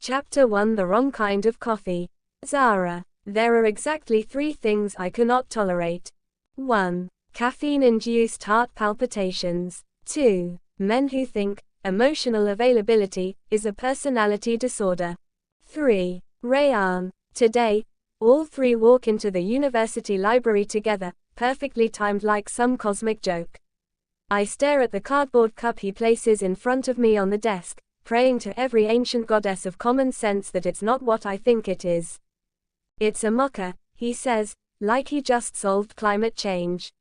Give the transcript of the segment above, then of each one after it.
Chapter 1: The Wrong Kind of Coffee. Zara. There are exactly 3 things I cannot tolerate. 1. Caffeine-induced heart palpitations. 2. Men who think emotional availability is a personality disorder. 3. Rayan. Today, all 3 walk into the university library together, perfectly timed like some cosmic joke. I stare at the cardboard cup he places in front of me on the desk, praying to every ancient goddess of common sense that it's not what I think it is. It's a mocha, he says, like he just solved climate change.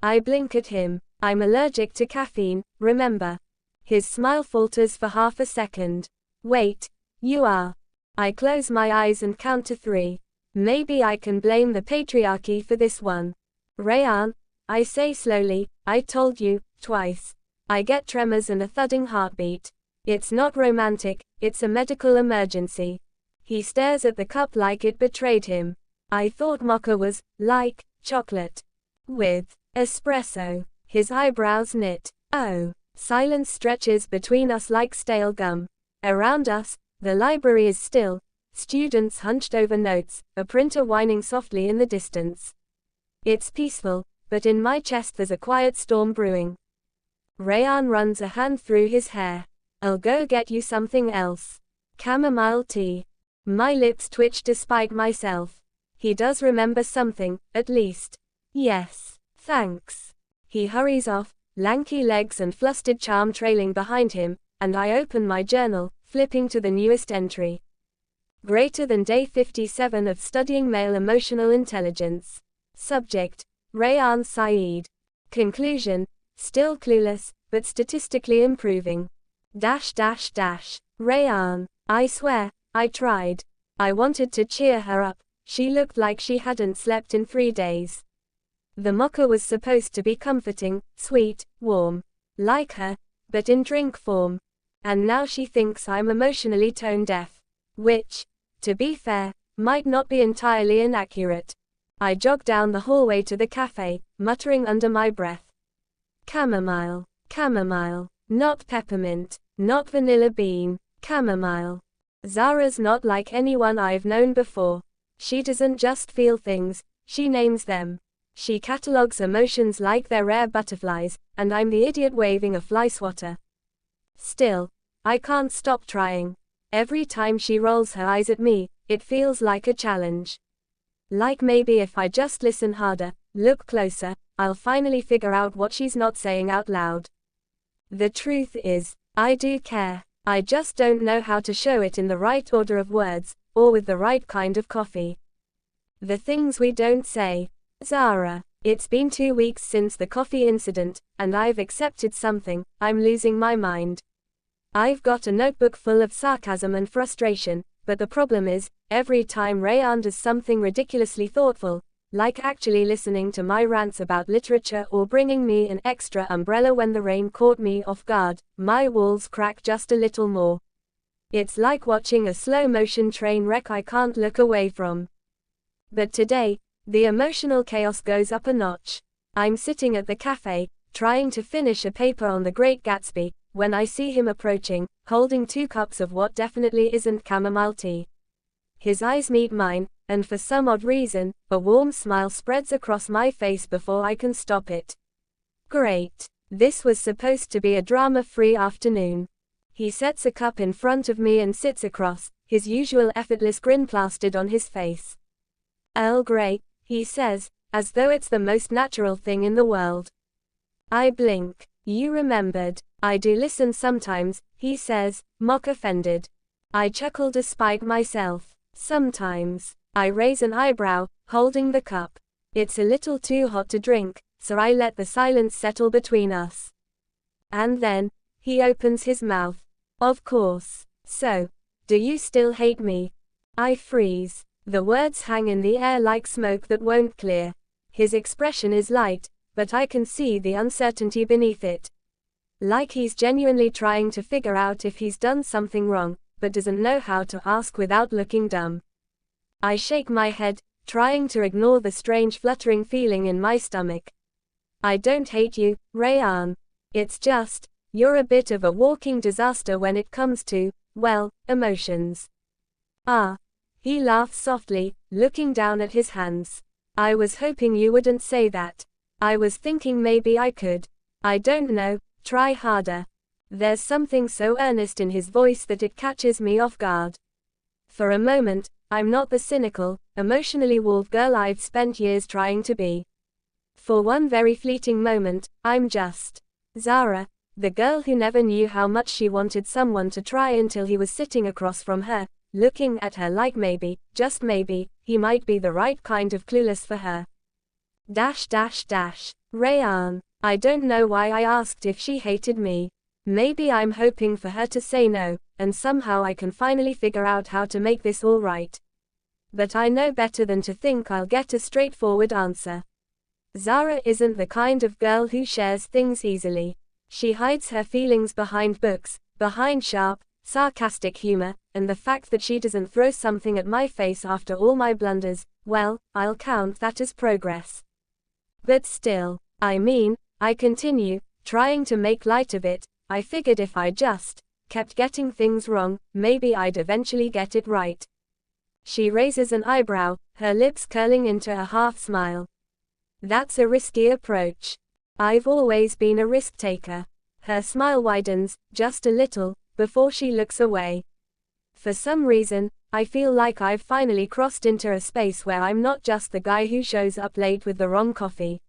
I blink at him. I'm allergic to caffeine, remember. His smile falters for half a second. Wait, you are. I close my eyes and count to 3. Maybe I can blame the patriarchy for this one. Rayan, I say slowly, I told you, twice. I get tremors and a thudding heartbeat. It's not romantic, it's a medical emergency. He stares at the cup like it betrayed him. I thought mocha was, like, chocolate. With espresso. His eyebrows knit. Oh. Silence stretches between us like stale gum. Around us, the library is still. Students hunched over notes, a printer whining softly in the distance. It's peaceful, but in my chest there's a quiet storm brewing. Rayan runs a hand through his hair. I'll go get you something else. Chamomile tea. My lips twitch despite myself. He does remember something, at least. Yes, thanks. He hurries off, lanky legs and flustered charm trailing behind him, and I open my journal, flipping to the newest entry. Greater than day 57 of studying male emotional intelligence. Subject: Rayan Saeed. Conclusion: still clueless, but statistically improving. Rayan. I swear, I tried. I wanted to cheer her up. She looked like she hadn't slept in 3 days. The mocha was supposed to be comforting, sweet, warm. Like her, but in drink form. And now she thinks I'm emotionally tone deaf. Which, to be fair, might not be entirely inaccurate. I jog down the hallway to the cafe, muttering under my breath. Chamomile. Chamomile. Not peppermint. Not vanilla bean. Chamomile. Zara's not like anyone I've known before. She doesn't just feel things, she names them. She catalogs emotions like they're rare butterflies, and I'm the idiot waving a fly swatter. Still, I can't stop trying. Every time she rolls her eyes at me, it feels like a challenge. Like maybe if I just listen harder, look closer, I'll finally figure out what she's not saying out loud. The truth is, I do care. I just don't know how to show it in the right order of words, or with the right kind of coffee. The things we don't say. Zara, it's been 2 weeks since the coffee incident, and I've accepted something. I'm losing my mind. I've got a notebook full of sarcasm and frustration, but the problem is, every time Rayan does something ridiculously thoughtful, like actually listening to my rants about literature or bringing me an extra umbrella when the rain caught me off guard, my walls crack just a little more. It's like watching a slow-motion train wreck I can't look away from. But today, the emotional chaos goes up a notch. I'm sitting at the cafe, trying to finish a paper on The Great Gatsby, when I see him approaching, holding 2 cups of what definitely isn't chamomile tea. His eyes meet mine, and for some odd reason, a warm smile spreads across my face before I can stop it. Great. This was supposed to be a drama-free afternoon. He sets a cup in front of me and sits across, his usual effortless grin plastered on his face. Earl Grey, he says, as though it's the most natural thing in the world. I blink. You remembered. I do listen sometimes, he says, mock offended. I chuckle despite myself. Sometimes. I raise an eyebrow, holding the cup. It's a little too hot to drink, so I let the silence settle between us. And then, he opens his mouth. Of course. So, do you still hate me? I freeze. The words hang in the air like smoke that won't clear. His expression is light, but I can see the uncertainty beneath it. Like he's genuinely trying to figure out if he's done something wrong, but doesn't know how to ask without looking dumb. I shake my head, trying to ignore the strange fluttering feeling in my stomach. I don't hate you, Rayan. It's just, you're a bit of a walking disaster when it comes to well, emotions. Ah. He laughs softly, looking down at his hands. I was hoping you wouldn't say that. I was thinking maybe I could. I don't know, try harder. There's something so earnest in his voice that it catches me off guard. For a moment, I'm not the cynical, emotionally walled girl I've spent years trying to be. For one very fleeting moment, I'm just Zara, the girl who never knew how much she wanted someone to try until he was sitting across from her, looking at her like maybe, just maybe, he might be the right kind of clueless for her. Rayan. I don't know why I asked if she hated me. Maybe I'm hoping for her to say no, and somehow I can finally figure out how to make this all right. But I know better than to think I'll get a straightforward answer. Zara isn't the kind of girl who shares things easily. She hides her feelings behind books, behind sharp, sarcastic humor, and the fact that she doesn't throw something at my face after all my blunders, well, I'll count that as progress. But still, I continue, trying to make light of it. I figured if I just kept getting things wrong, maybe I'd eventually get it right. She raises an eyebrow, her lips curling into a half smile. That's a risky approach. I've always been a risk taker. Her smile widens, just a little, before she looks away. For some reason, I feel like I've finally crossed into a space where I'm not just the guy who shows up late with the wrong coffee.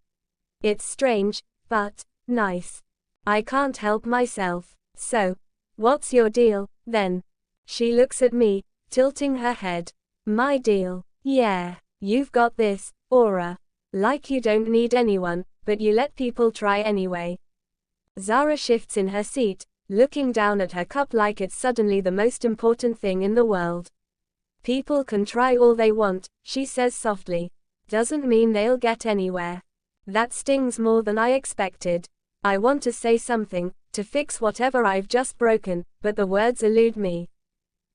It's strange, but nice. I can't help myself. So, what's your deal, then? She looks at me, tilting her head. My deal? Yeah, you've got this aura. Like you don't need anyone, but you let people try anyway. Zara shifts in her seat, looking down at her cup like it's suddenly the most important thing in the world. People can try all they want, she says softly. Doesn't mean they'll get anywhere. That stings more than I expected. I want to say something, to fix whatever I've just broken, but the words elude me.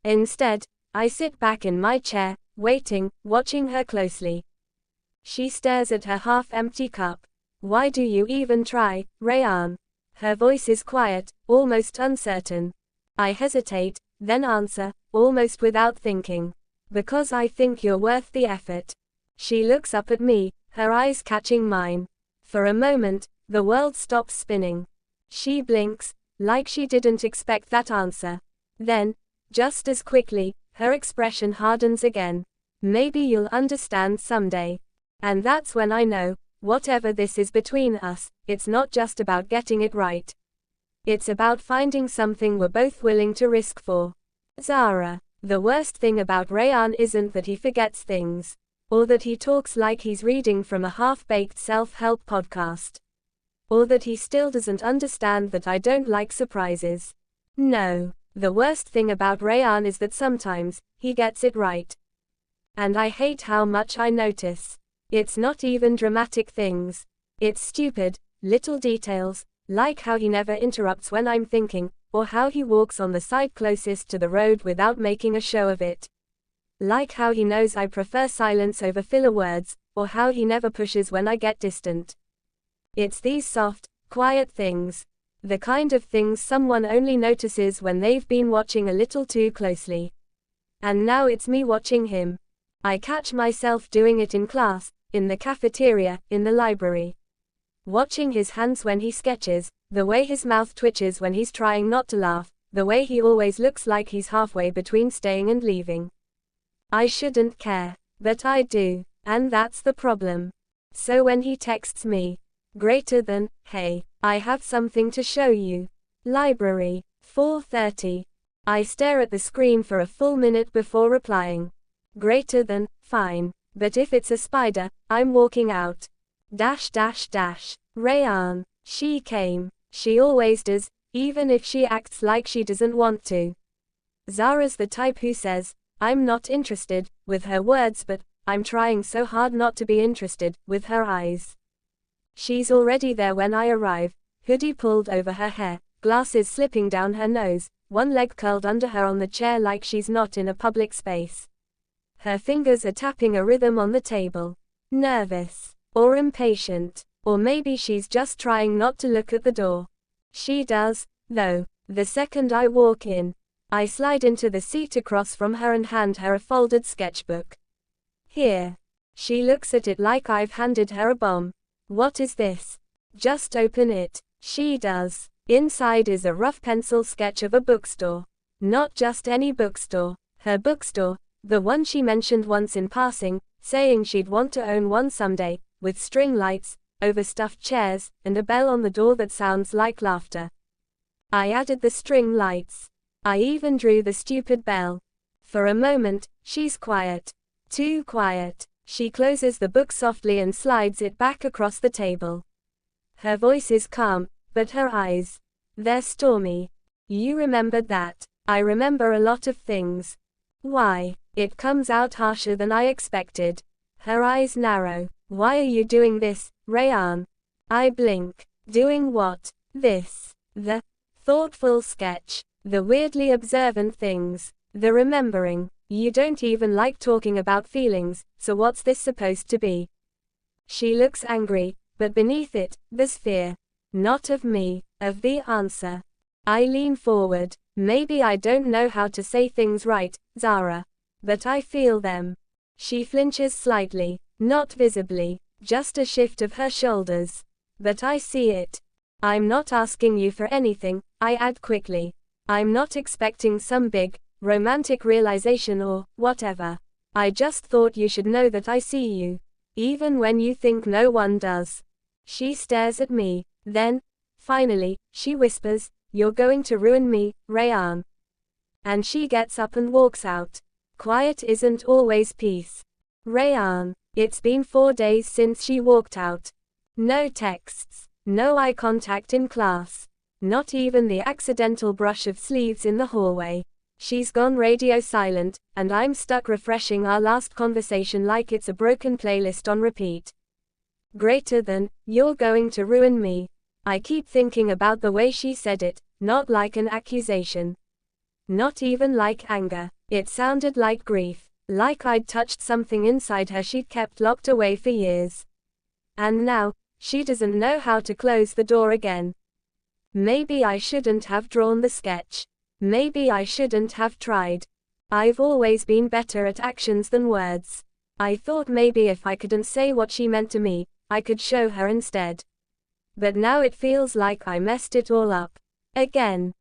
Instead, I sit back in my chair, waiting, watching her closely. She stares at her half-empty cup. Why do you even try, Rayan? Her voice is quiet, almost uncertain. I hesitate, then answer, almost without thinking. Because I think you're worth the effort. She looks up at me, her eyes catching mine. For a moment, the world stops spinning. She blinks, like she didn't expect that answer. Then, just as quickly, her expression hardens again. Maybe you'll understand someday. And that's when I know, whatever this is between us, it's not just about getting it right. It's about finding something we're both willing to risk for. Zara, the worst thing about Rayan isn't that he forgets things. Or that he talks like he's reading from a half-baked self-help podcast. Or that he still doesn't understand that I don't like surprises. No, the worst thing about Rayan is that sometimes, he gets it right. And I hate how much I notice. It's not even dramatic things. It's stupid, little details, like how he never interrupts when I'm thinking, or how he walks on the side closest to the road without making a show of it. Like how he knows I prefer silence over filler words, or how he never pushes when I get distant. It's these soft, quiet things. The kind of things someone only notices when they've been watching a little too closely. And now it's me watching him. I catch myself doing it in class, in the cafeteria, in the library. Watching his hands when he sketches, the way his mouth twitches when he's trying not to laugh, the way he always looks like he's halfway between staying and leaving. I shouldn't care, but I do, and that's the problem. So when he texts me, greater than, hey, I have something to show you. Library, 4:30. I stare at the screen for a full minute before replying. Greater than, fine, but if it's a spider, I'm walking out. Rayan, she came. She always does, even if she acts like she doesn't want to. Zara's the type who says, I'm not interested, with her words, but I'm trying so hard not to be interested, with her eyes. She's already there when I arrive, hoodie pulled over her hair, glasses slipping down her nose, one leg curled under her on the chair like she's not in a public space. Her fingers are tapping a rhythm on the table. Nervous. Or impatient. Or maybe she's just trying not to look at the door. She does, though, the second I walk in. I slide into the seat across from her and hand her a folded sketchbook. Here. She looks at it like I've handed her a bomb. What is this? Just open it. She does. Inside is a rough pencil sketch of a bookstore. Not just any bookstore. Her bookstore, the one she mentioned once in passing, saying she'd want to own one someday, with string lights, overstuffed chairs, and a bell on the door that sounds like laughter. I added the string lights. I even drew the stupid bell. For a moment, she's quiet. Too quiet. She closes the book softly and slides it back across the table. Her voice is calm, but her eyes, they're stormy. You remembered that. I remember a lot of things. Why? It comes out harsher than I expected. Her eyes narrow. Why are you doing this, Rayan? I blink. Doing what? This. The thoughtful sketch. The weirdly observant things. The remembering. You don't even like talking about feelings, so what's this supposed to be? She looks angry, but beneath it, there's fear. Not of me, of the answer. I lean forward. Maybe I don't know how to say things right, Zara. But I feel them. She flinches slightly, not visibly, just a shift of her shoulders. But I see it. I'm not asking you for anything, I add quickly. I'm not expecting some big, romantic realization or whatever. I just thought you should know that I see you. Even when you think no one does. She stares at me. Then, finally, she whispers, "You're going to ruin me, Rayan." And she gets up and walks out. Quiet isn't always peace. Rayan. It's been 4 days since she walked out. No texts. No eye contact in class. Not even the accidental brush of sleeves in the hallway. She's gone radio silent, and I'm stuck refreshing our last conversation like it's a broken playlist on repeat. Greater than, "You're going to ruin me." I keep thinking about the way she said it, not like an accusation. Not even like anger. It sounded like grief. Like I'd touched something inside her she'd kept locked away for years. And now, she doesn't know how to close the door again. Maybe I shouldn't have drawn the sketch. Maybe I shouldn't have tried. I've always been better at actions than words. I thought maybe if I couldn't say what she meant to me, I could show her instead. But now it feels like I messed it all up. Again.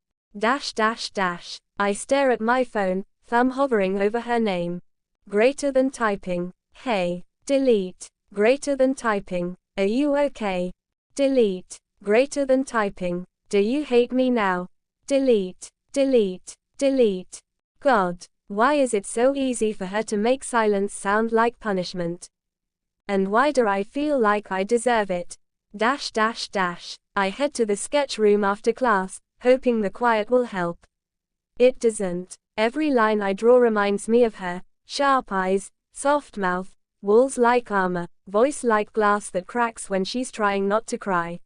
I stare at my phone, thumb hovering over her name. Greater than typing. Hey. Delete. Greater than typing. Are you okay? Delete. Greater than typing. Do you hate me now? Delete. Delete. God. Why is it so easy for her to make silence sound like punishment? And why do I feel like I deserve it? I head to the sketch room after class, hoping the quiet will help. It doesn't. Every line I draw reminds me of her. Sharp eyes, soft mouth, walls like armor, voice like glass that cracks when she's trying not to cry.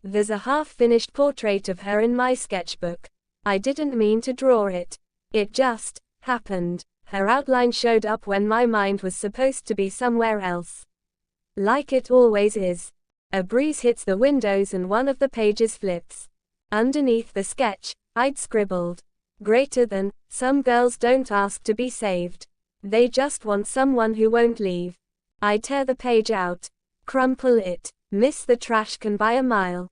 There's a half-finished portrait of her in my sketchbook. I didn't mean to draw it. It just happened. Her outline showed up when my mind was supposed to be somewhere else. Like it always is. A breeze hits the windows and one of the pages flips. Underneath the sketch, I'd scribbled. Greater than, some girls don't ask to be saved. They just want someone who won't leave. I tear the page out. Crumple it. Miss the trash can by a mile.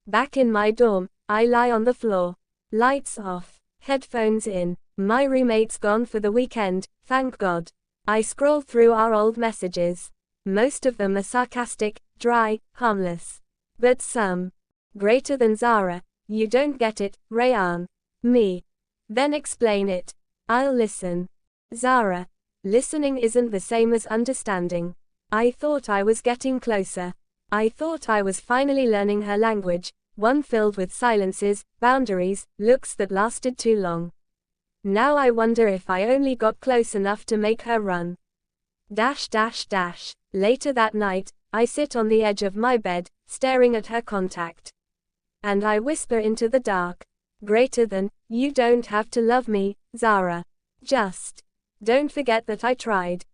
Back in my dorm, I lie on the floor. Lights off. Headphones in. My roommate's gone for the weekend, thank God. I scroll through our old messages. Most of them are sarcastic, dry, harmless. But some. Greater than Zara. You don't get it, Rayan. Me. Then explain it. I'll listen. Zara. Listening isn't the same as understanding. I thought I was getting closer. I thought I was finally learning her language, one filled with silences, boundaries, looks that lasted too long. Now I wonder if I only got close enough to make her run. Later that night, I sit on the edge of my bed, staring at her contact. And I whisper into the dark. Greater than, you don't have to love me, Zara. Just don't forget that I tried.